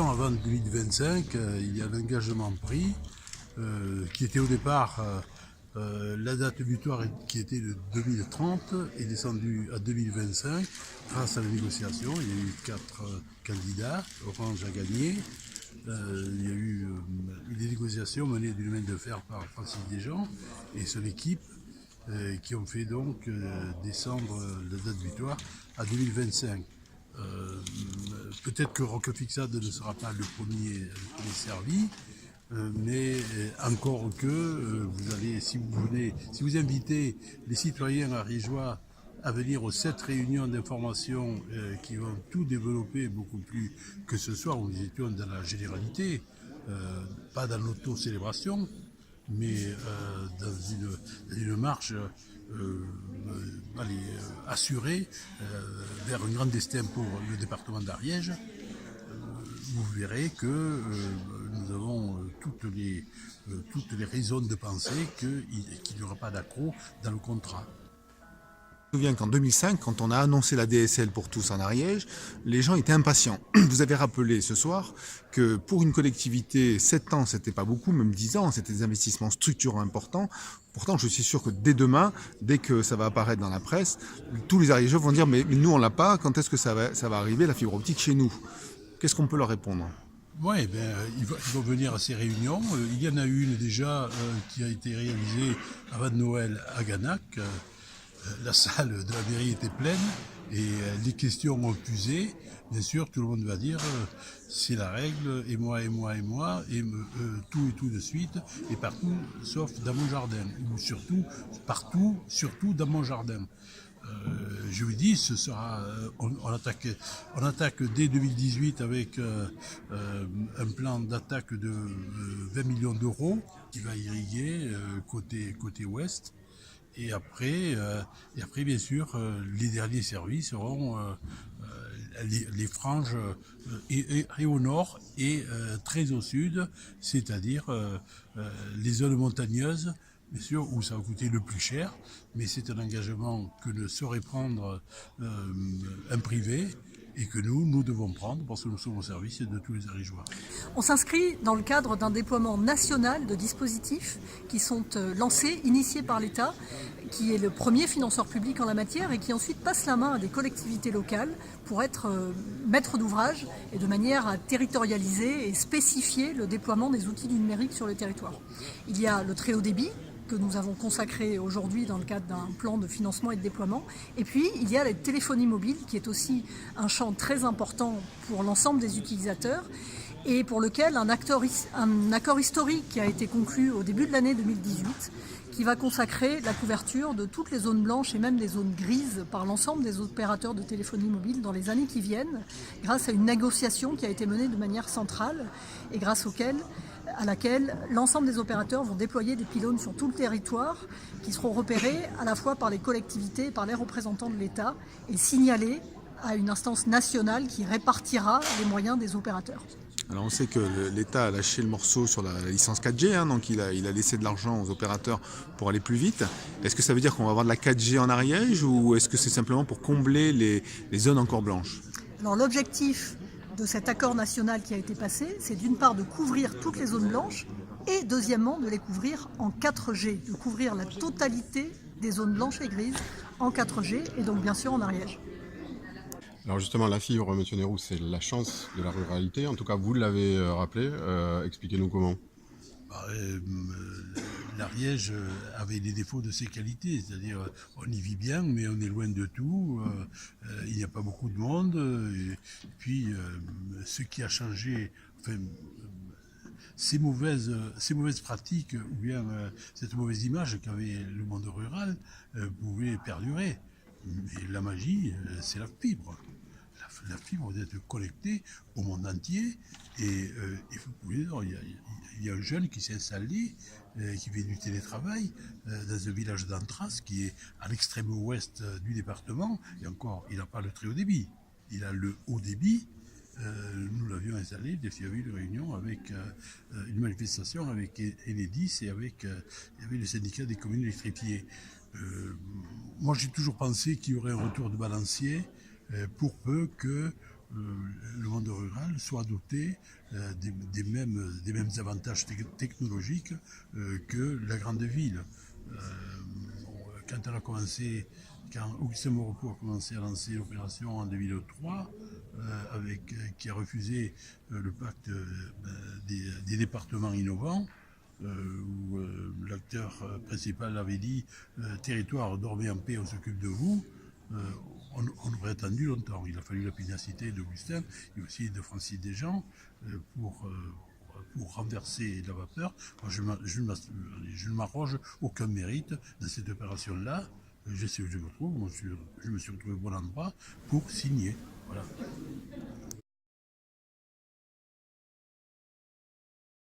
façon, avant 2025, il y a l'engagement pris, qui était au départ, la date butoir qui était de 2030 est descendue à 2025 grâce à la négociation. Il y a eu 4 candidats, Orange a gagné. Il y a eu des négociations menées d'une main de fer par Francis Desjean et son équipe qui ont fait donc descendre la date butoir à 2025. Peut-être que Roquefixade ne sera pas le premier servi, mais encore que vous allez, si vous invitez les citoyens ariégeois à venir aux 7 réunions d'information qui vont tout développer beaucoup plus que ce soir où nous étions dans la généralité, pas dans l'auto-célébration, mais dans une marche assurée vers un grand destin pour le département d'Ariège. Vous verrez que nous avons toutes les raisons de penser qu'il n'y aura pas d'accroc dans le contrat. Je me souviens qu'en 2005, quand on a annoncé la DSL pour tous en Ariège, les gens étaient impatients. Vous avez rappelé ce soir que pour une collectivité, 7 ans, c'était pas beaucoup, même 10 ans, c'était des investissements structurants importants. Pourtant, je suis sûr que dès demain, dès que ça va apparaître dans la presse, tous les Ariégeois vont dire « mais nous, on l'a pas, quand est-ce que ça va arriver, la fibre optique, chez nous ?» Qu'est-ce qu'on peut leur répondre ? Oui, ils vont venir à ces réunions. Il y en a une déjà qui a été réalisée avant Noël à Ganac. La salle de la mairie était pleine et les questions ont fusé. Bien sûr, tout le monde va dire c'est la règle, et moi, et tout de suite, et partout, sauf dans mon jardin, ou surtout, partout, surtout dans mon jardin. Je vous dis, ce sera, on attaque dès 2018 avec un plan d'attaque de 20 millions d'euros qui va irriguer côté ouest. Et après, bien sûr, les derniers services seront les franges et au nord et très au sud, c'est-à-dire les zones montagneuses, bien sûr, où ça va coûter le plus cher, mais c'est un engagement que ne saurait prendre un privé et que nous devons prendre parce que nous sommes au service de tous les Ariégeois. On s'inscrit dans le cadre d'un déploiement national de dispositifs qui sont lancés, initiés par l'État, qui est le premier financeur public en la matière et qui ensuite passe la main à des collectivités locales pour être maître d'ouvrage et de manière à territorialiser et spécifier le déploiement des outils du numérique sur le territoire. Il y a le très haut débit, que nous avons consacré aujourd'hui dans le cadre d'un plan de financement et de déploiement. Et puis, il y a la téléphonie mobile, qui est aussi un champ très important pour l'ensemble des utilisateurs et pour lequel un accord historique qui a été conclu au début de l'année 2018, qui va consacrer la couverture de toutes les zones blanches et même des zones grises par l'ensemble des opérateurs de téléphonie mobile dans les années qui viennent, grâce à une négociation qui a été menée de manière centrale et grâce à laquelle l'ensemble des opérateurs vont déployer des pylônes sur tout le territoire qui seront repérés à la fois par les collectivités et par les représentants de l'État et signalés à une instance nationale qui répartira les moyens des opérateurs. Alors on sait que l'État a lâché le morceau sur la licence 4G, donc il a laissé de l'argent aux opérateurs pour aller plus vite. Est-ce que ça veut dire qu'on va avoir de la 4G en Ariège ou est-ce que c'est simplement pour combler les zones encore blanches ? Alors l'objectif de cet accord national qui a été passé, c'est d'une part de couvrir toutes les zones blanches et deuxièmement de les couvrir en 4G, de couvrir la totalité des zones blanches et grises en 4G et donc bien sûr en Ariège. Alors justement, la fibre, M. Nérou, c'est la chance de la ruralité. En tout cas, vous l'avez rappelé. Expliquez-nous comment. L'Ariège avait des défauts de ses qualités, c'est-à-dire on y vit bien, mais on est loin de tout, il n'y a pas beaucoup de monde, et puis ce qui a changé, enfin, ces mauvaises pratiques, ou bien cette mauvaise image qu'avait le monde rural, pouvait perdurer. Mais la magie, c'est la fibre. La fibre d'être connectée au monde entier et vous pouvez, il y a un jeune qui s'est installé, qui fait du télétravail dans un village d'Antras qui est à l'extrême ouest du département et encore il n'a pas le très haut débit, il a le haut débit. Nous l'avions installé, il y avait une réunion avec une manifestation avec Enedis et avec le syndicat des communes électrifiées. Moi j'ai toujours pensé qu'il y aurait un retour de balancier pour peu le monde rural soit doté des mêmes avantages technologiques que la grande ville. Quand elle a commencé, quand Augustin Maurepas a commencé à lancer l'opération en 2003, qui a refusé le pacte des départements innovants, où l'acteur principal avait dit territoire, dormez en paix, on s'occupe de vous. On aurait attendu longtemps. Il a fallu la pugnacité d'Augustin et aussi de Francis Desjean pour renverser la vapeur. Moi, je ne m'arroge aucun mérite dans cette opération-là. Je sais où je me trouve, je me suis retrouvé au bon endroit pour signer. Voilà.